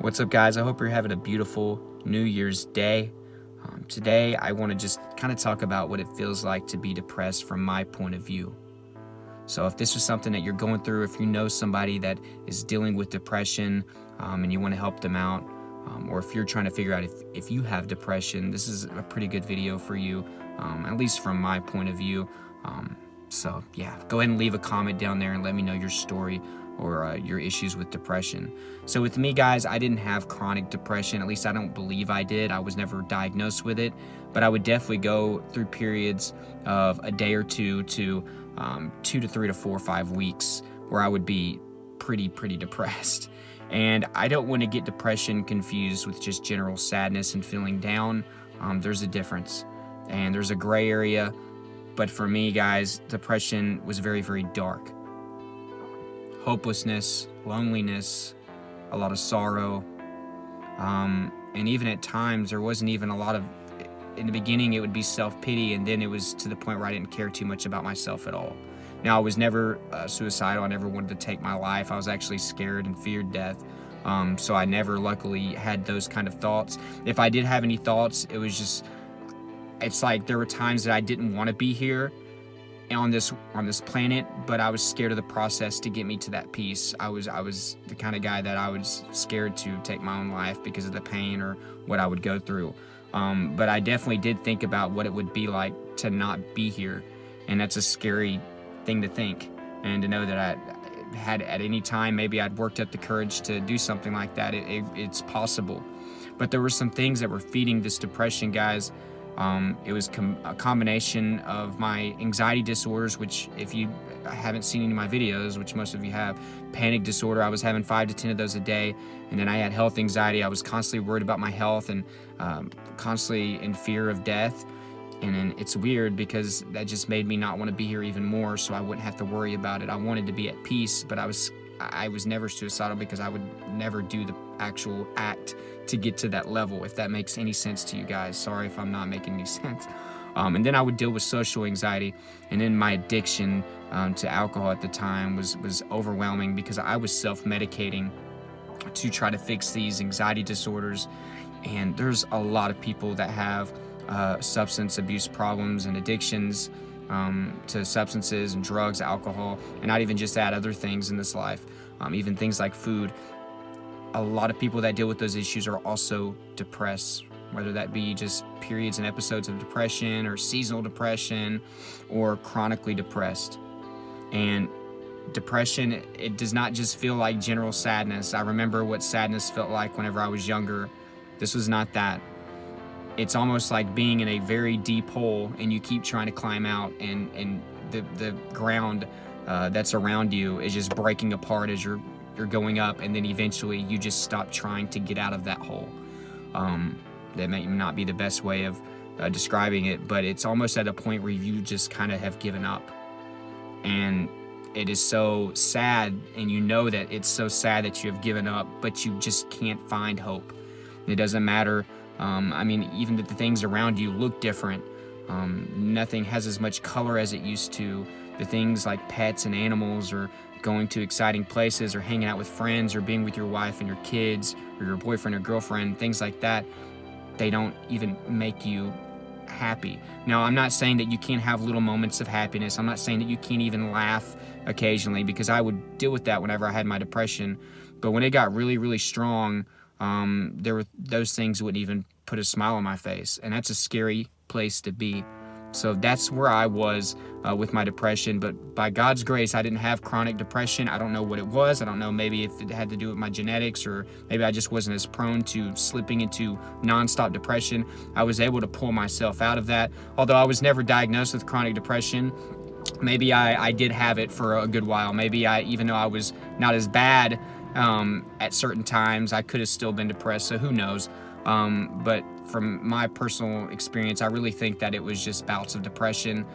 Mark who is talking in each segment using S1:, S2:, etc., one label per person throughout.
S1: What's up, guys? I hope you're having a beautiful New Year's Day. Today, I want to just kind of talk about what it feels like to be depressed from my point of view. So if this is something that you're going through, if you know somebody that is dealing with depression and you want to help them out, or if you're trying to figure out if you have depression, this is a pretty good video for you, at least from my point of view. So yeah, go ahead and leave a comment down there and let me know your story or your issues with depression. So with me, guys, I didn't have chronic depression. At least I don't believe I did. I was never diagnosed with it, but I would definitely go through periods of a day or two to 2 to 3 to 4 or 5 weeks where I would be pretty depressed. And I don't want to get depression confused with just general sadness and feeling down. There's a difference, and there's a gray area. But for me, guys, depression was very dark. Hopelessness, loneliness, a lot of sorrow. And even at times, there wasn't even a lot of, in the beginning, it would be self-pity, and then it was to the point where I didn't care too much about myself at all. Now, I was never suicidal. I never wanted to take my life. I was actually scared and feared death. So I never, luckily, had those kind of thoughts. If I did have any thoughts, it was just, it's like there were times that I didn't want to be here on this planet, but I was scared of the process to get me to that peace. I was the kind of guy that I was scared to take my own life because of the pain or what I would go through. But I definitely did think about what it would be like to not be here, and that's a scary thing to think, and to know that I had at any time, maybe I'd worked up the courage to do something like that. It's possible. But there were some things that were feeding this depression, guys. It was a combination of my anxiety disorders, which if you haven't seen any of my videos, which most of you have, panic disorder, I was having 5 to 10 of those a day. And then I had health anxiety. I was constantly worried about my health and constantly in fear of death. And then it's weird because that just made me not want to be here even more, so I wouldn't have to worry about it. I wanted to be at peace, but I was never suicidal because I would never do the actual act to get to that level, if that makes any sense to you guys. Sorry if I'm not making any sense. And then I would deal with social anxiety, and then my addiction to alcohol at the time was overwhelming because I was self-medicating to try to fix these anxiety disorders. And there's a lot of people that have substance abuse problems and addictions to substances and drugs, alcohol, and not even just that, other things in this life, even things like food. A lot of people that deal with those issues are also depressed, whether that be just periods and episodes of depression or seasonal depression or chronically depressed. And depression, it does not just feel like general sadness. I remember what sadness felt like whenever I was younger. This was not that. It's almost like being in a very deep hole and you keep trying to climb out, and the ground that's around you is just breaking apart as you're going up, and then eventually you just stop trying to get out of that hole. That may not be the best way of describing it, but it's almost at a point where you just kind of have given up. And it is so sad, and you know that it's so sad that you have given up, but you just can't find hope. It doesn't matter. I mean, even if the things around you look different, nothing has as much color as it used to. The things like pets and animals, or going to exciting places, or hanging out with friends, or being with your wife and your kids, or your boyfriend or girlfriend, things like that, they don't even make you happy. Now, I'm not saying that you can't have little moments of happiness. I'm not saying that you can't even laugh occasionally, because I would deal with that whenever I had my depression. But when it got really strong, there were those things wouldn't even put a smile on my face, and that's a scary place to be. So that's where I was with my depression. But by God's grace, I didn't have chronic depression. I don't know what it was. I don't know, maybe if it had to do with my genetics, or maybe I just wasn't as prone to slipping into nonstop depression. I was able to pull myself out of that. Although I was never diagnosed with chronic depression, maybe I did have it for a good while. Maybe even though I was not as bad at certain times, I could have still been depressed. So who knows? But from my personal experience, I really think that it was just bouts of depression.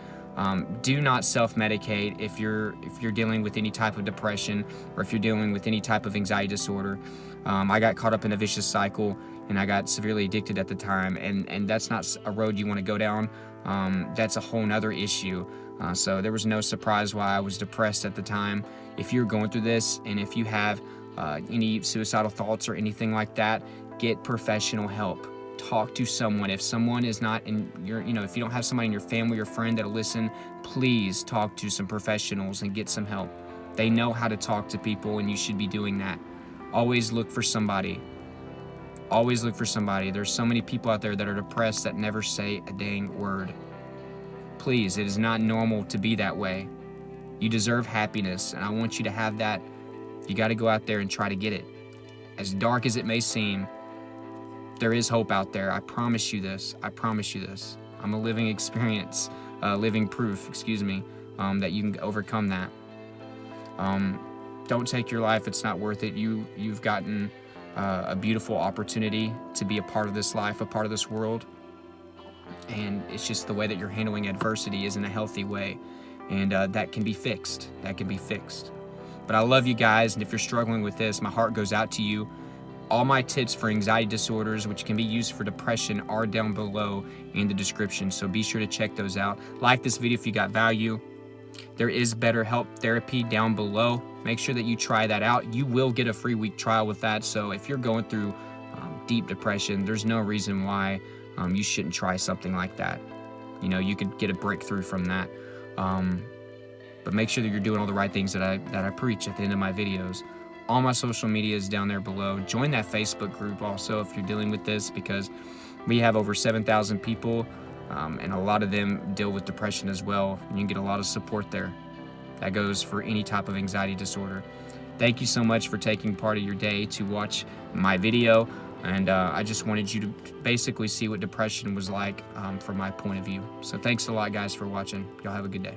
S1: Do not self-medicate if you're dealing with any type of depression, or if you're dealing with any type of anxiety disorder. I got caught up in a vicious cycle, and I got severely addicted at the time, and that's not a road you want to go down. That's a whole nother issue. So there was no surprise why I was depressed at the time. If you're going through this, and if you have any suicidal thoughts or anything like that, get professional help. Talk to someone. If someone is not in your, if you don't have somebody in your family or friend that'll listen, please talk to some professionals and get some help. They know how to talk to people, and you should be doing that. Always look for somebody. Always look for somebody. There's so many people out there that are depressed that never say a dang word. Please, it is not normal to be that way. You deserve happiness, and I want you to have that. You got to go out there and try to get it. As dark as it may seem, there is hope out there. I promise you this. I promise you this. I'm a living experience, living proof, that you can overcome that. Don't take your life. It's not worth it. You've gotten a beautiful opportunity to be a part of this life, a part of this world. And it's just the way that you're handling adversity isn't a healthy way. And that can be fixed. That can be fixed. But I love you guys. And if you're struggling with this, my heart goes out to you. All my tips for anxiety disorders, which can be used for depression, are down below in the description. So be sure to check those out. Like this video if you got value. There is BetterHelp therapy down below. Make sure that you try that out. You will get a free week trial with that. So if you're going through deep depression, there's no reason why you shouldn't try something like that. You could get a breakthrough from that. But make sure that you're doing all the right things that I preach at the end of my videos. All my social media is down there below. Join that Facebook group also if you're dealing with this, because we have over 7,000 people, and a lot of them deal with depression as well. And you can get a lot of support there. That goes for any type of anxiety disorder. Thank you so much for taking part of your day to watch my video. And I just wanted you to basically see what depression was like from my point of view. So thanks a lot, guys, for watching. Y'all have a good day.